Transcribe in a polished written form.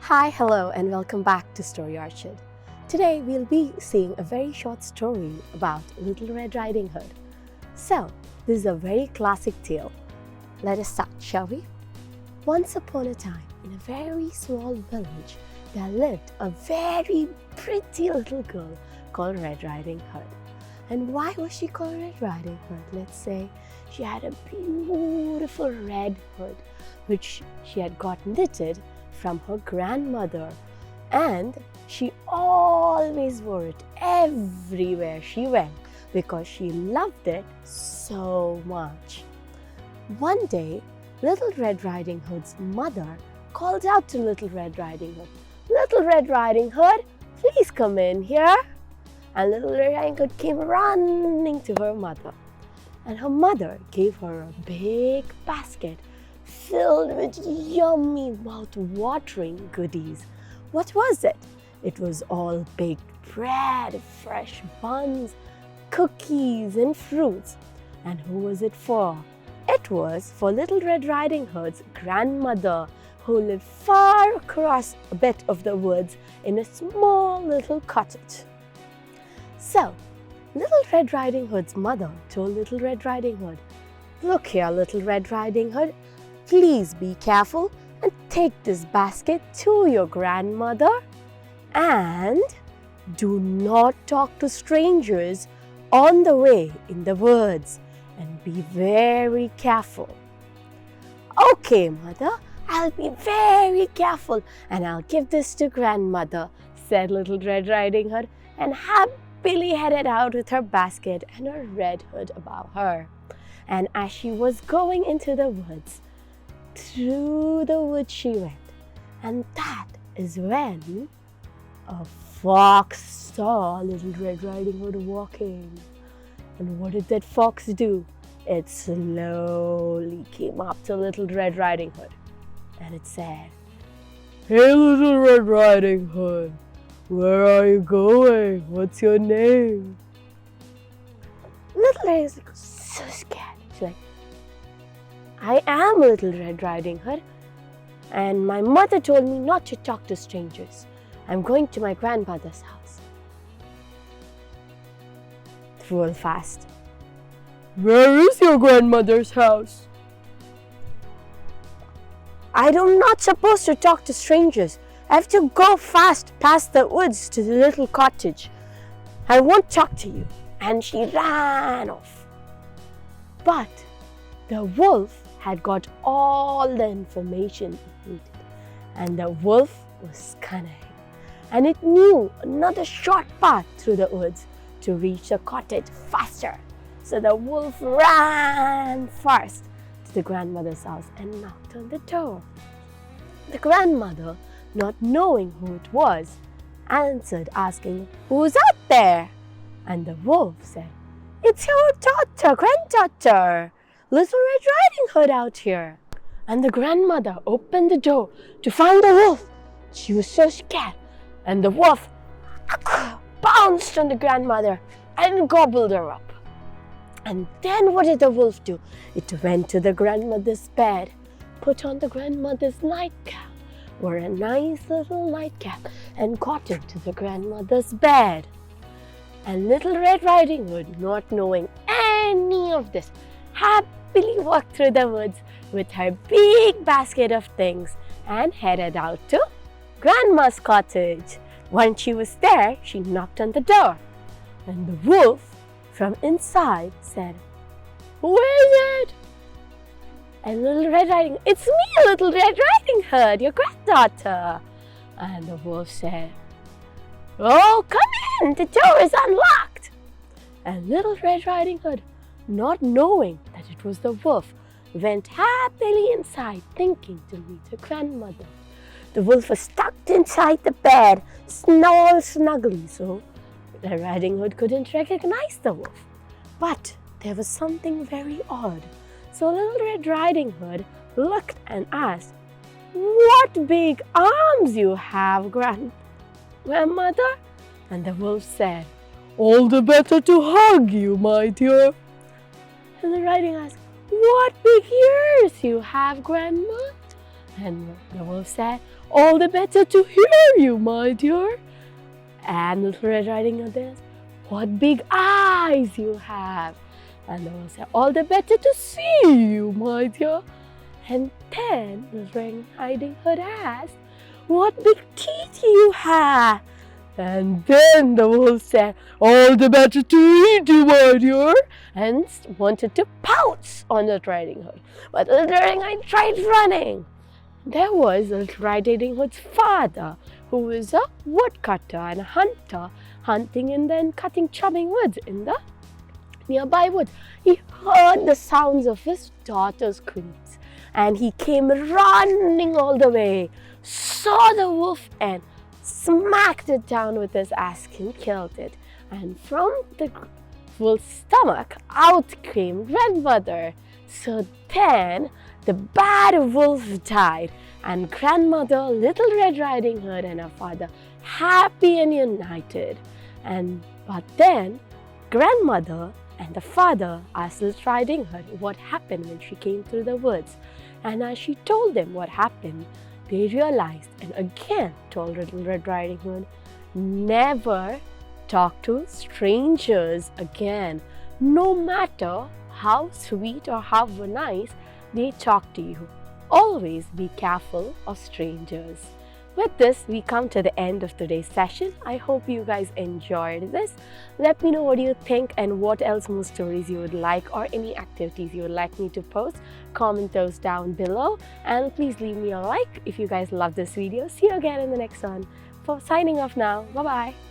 Hi, hello, and welcome back to Story Orchard. Today we'll be seeing a very short story about Little Red Riding Hood. So, this is a very classic tale. Let us start, shall we? Once upon a time, in a very small village, there lived a very pretty little girl called Red Riding Hood. And why was she called Red Riding Hood? Let's say she had a beautiful red hood which she had got knitted from her grandmother, and she always wore it everywhere she went because she loved it so much. One day, Little Red Riding Hood's mother called out to Little Red Riding Hood, "Little Red Riding Hood, please come in here." And Little Red Riding Hood came running to her mother, and her mother gave her a big basket filled with yummy, mouth-watering goodies. What was it? It was all baked bread, fresh buns, cookies and fruits. And who was it for? It was for Little Red Riding Hood's grandmother, who lived far across a bit of the woods in a small little cottage. So, Little Red Riding Hood's mother told Little Red Riding Hood, "Look here, Little Red Riding Hood, please be careful and take this basket to your grandmother, and do not talk to strangers on the way in the woods, and be very careful." "Okay, mother, I'll be very careful, and I'll give this to grandmother," said Little Red Riding Hood, and happily headed out with her basket and her red hood above her. And as she was going into the woods, through the woods she went, and that is when a fox saw Little Red Riding Hood walking. And what did that fox do? It slowly came up to Little Red Riding Hood, and it said, "Hey, Little Red Riding Hood, where are you going? What's your name?" Little Red is so scared. She's like, "I am Little Red Riding Hood, and my mother told me not to talk to strangers. I'm going to my grandmother's house." Real fast. "Where is your grandmother's house?" "I'm not supposed to talk to strangers. I have to go fast past the woods to the little cottage. I won't talk to you." And she ran off. But the wolf had got all the information it needed, and the wolf was cunning, and it knew another short path through the woods to reach the cottage faster. So the wolf ran first to the grandmother's house and knocked on the door. The grandmother, not knowing who it was, answered asking, "Who's out there?" And the wolf said, "It's your granddaughter, Little Red Riding Hood out here." And the grandmother opened the door to find the wolf. She was so scared, and the wolf bounced on the grandmother and gobbled her up. And then what did the wolf do? It went to the grandmother's bed, put on the grandmother's nightgown, wore a nice little nightcap, and got into the grandmother's bed. And Little Red Riding Hood, not knowing any of this, happily walked through the woods with her big basket of things and headed out to Grandma's cottage. Once she was there, she knocked on the door, and the wolf from inside said, "Who is it?" And Little Red Riding Hood, "It's me, Little Red Riding Hood, your granddaughter." And the wolf said, "Oh, come in, the door is unlocked." And Little Red Riding Hood, not knowing that it was the wolf, went happily inside, thinking to meet her grandmother. The wolf was tucked inside the bed, all snugly, so Red Riding Hood couldn't recognize the wolf. But there was something very odd. So Little Red Riding Hood looked and asked, "What big arms you have, grandmother?" And the wolf said, "All the better to hug you, my dear." And the riding asked, "What big ears you have, grandma?" And the wolf said, "All the better to hear you, my dear." And Little Red Riding Hood said, "What big eyes you have." And the wolf said, "All the better to see you, my dear." And then Little Red Riding Hood asked, "What big teeth you have." And then the wolf said, "All the better to eat you, my dear," and wanted to pounce on Little Riding Hood. But Little Riding Hood tried running. There was Little Riding Hood's father, who was a woodcutter and a hunter, hunting and then cutting chopping wood in the nearby woods. He heard the sounds of his daughter's screams, and he came running all the way, saw the wolf and smacked it down with his axe and killed it. And from the wolf's stomach out came Grandmother. So then the bad wolf died, and Grandmother, Little Red Riding Hood, and her father happy and united. But then Grandmother and the father asked Little Riding Hood what happened when she came through the woods. And as she told them what happened, they realized and again told Little Red Riding Hood, never talk to strangers again, no matter how sweet or how nice they talk to you. Always be careful of strangers. With this, we come to the end of today's session. I hope you guys enjoyed this. Let me know what you think and what else more stories you would like or any activities you would like me to post. Comment those down below and please leave me a like if you guys love this video. See you again in the next one. For signing off now. Bye-bye.